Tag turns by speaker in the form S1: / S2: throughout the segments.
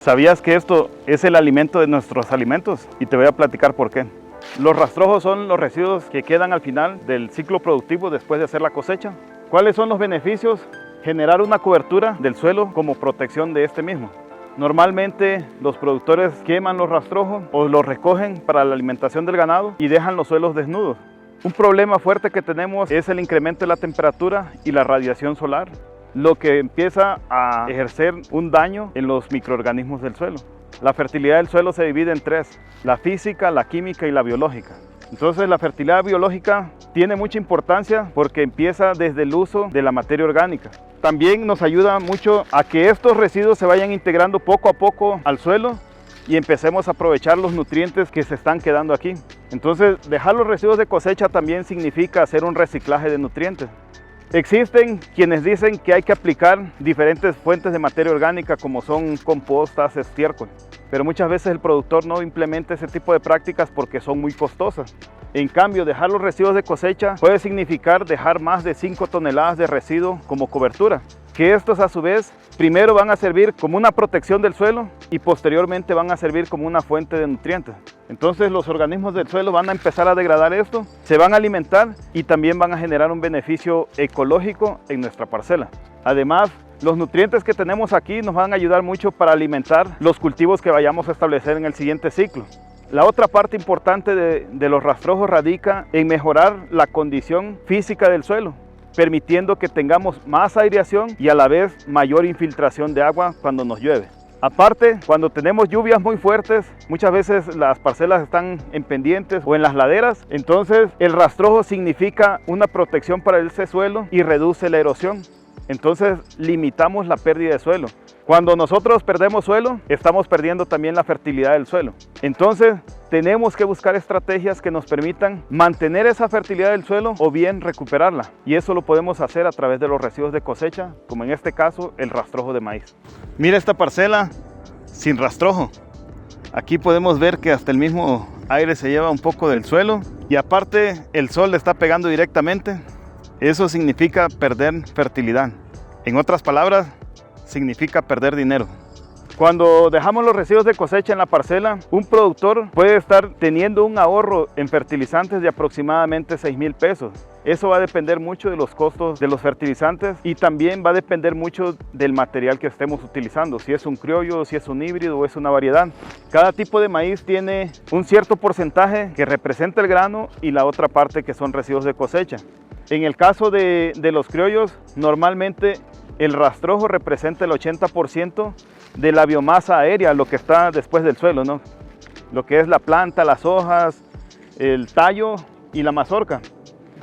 S1: ¿Sabías que esto es el alimento de nuestros alimentos? Y te voy a platicar por qué. Los rastrojos son los residuos que quedan al final del ciclo productivo después de hacer la cosecha. ¿Cuáles son los beneficios? Generar una cobertura del suelo como protección de este mismo. Normalmente los productores queman los rastrojos o los recogen para la alimentación del ganado y dejan los suelos desnudos. Un problema fuerte que tenemos es el incremento de la temperatura y la radiación solar, lo que empieza a ejercer un daño en los microorganismos del suelo. La fertilidad del suelo se divide en tres: la física, la química y la biológica. Entonces la fertilidad biológica tiene mucha importancia porque empieza desde el uso de la materia orgánica. También nos ayuda mucho a que estos residuos se vayan integrando poco a poco al suelo y empecemos a aprovechar los nutrientes que se están quedando aquí. Entonces dejar los residuos de cosecha también significa hacer un reciclaje de nutrientes. Existen quienes dicen que hay que aplicar diferentes fuentes de materia orgánica como son compostas, estiércol, pero muchas veces el productor no implementa ese tipo de prácticas porque son muy costosas. En cambio, dejar los residuos de cosecha puede significar dejar más de 5 toneladas de residuo como cobertura, que estos a su vez primero van a servir como una protección del suelo y posteriormente van a servir como una fuente de nutrientes. Entonces los organismos del suelo van a empezar a degradar esto, se van a alimentar y también van a generar un beneficio ecológico en nuestra parcela. Además, los nutrientes que tenemos aquí nos van a ayudar mucho para alimentar los cultivos que vayamos a establecer en el siguiente ciclo. La otra parte importante de los rastrojos radica en mejorar la condición física del suelo, permitiendo que tengamos más aireación y a la vez mayor infiltración de agua cuando nos llueve. Aparte, cuando tenemos lluvias muy fuertes, muchas veces las parcelas están en pendientes o en las laderas, entonces el rastrojo significa una protección para ese suelo y reduce la erosión. Entonces limitamos la pérdida de suelo. Cuando nosotros perdemos suelo, estamos perdiendo también la fertilidad del suelo. Entonces tenemos que buscar estrategias que nos permitan mantener esa fertilidad del suelo o bien recuperarla. Y eso lo podemos hacer a través de los residuos de cosecha, como en este caso el rastrojo de maíz. Mira esta parcela sin rastrojo. Aquí podemos ver que hasta el mismo aire se lleva un poco del suelo y aparte el sol le está pegando directamente. Eso significa perder fertilidad. En otras palabras, significa perder dinero. Cuando dejamos los residuos de cosecha en la parcela, un productor puede estar teniendo un ahorro en fertilizantes de aproximadamente 6,000 pesos. Eso va a depender mucho de los costos de los fertilizantes y también va a depender mucho del material que estemos utilizando, si es un criollo, si es un híbrido o es una variedad. Cada tipo de maíz tiene un cierto porcentaje que representa el grano y la otra parte que son residuos de cosecha. En el caso de los criollos, normalmente el rastrojo representa el 80% de la biomasa aérea, lo que está después del suelo, ¿no? Lo que es la planta, las hojas, el tallo y la mazorca.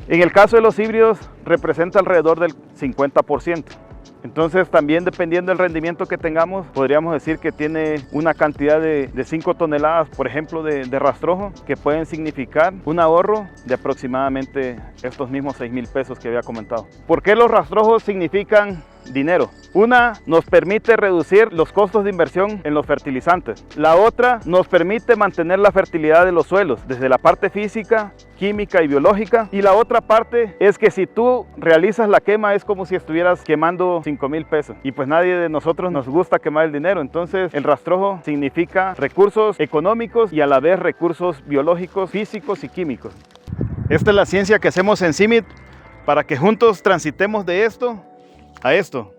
S1: En el caso de los híbridos, representa alrededor del 50%. Entonces también dependiendo del rendimiento que tengamos, podríamos decir que tiene una cantidad de 5 toneladas, por ejemplo, de rastrojo, que pueden significar un ahorro de aproximadamente estos mismos 6,000 pesos que había comentado. ¿Por qué los rastrojos significan dinero? Una, nos permite reducir los costos de inversión en los fertilizantes. La otra, nos permite mantener la fertilidad de los suelos, desde la parte física, química y biológica. Y la otra parte es que si tú realizas la quema es como si estuvieras quemando 5,000 pesos. Y pues nadie de nosotros nos gusta quemar el dinero. Entonces el rastrojo significa recursos económicos y a la vez recursos biológicos, físicos y químicos. Esta es la ciencia que hacemos en CIMMYT para que juntos transitemos de esto a esto.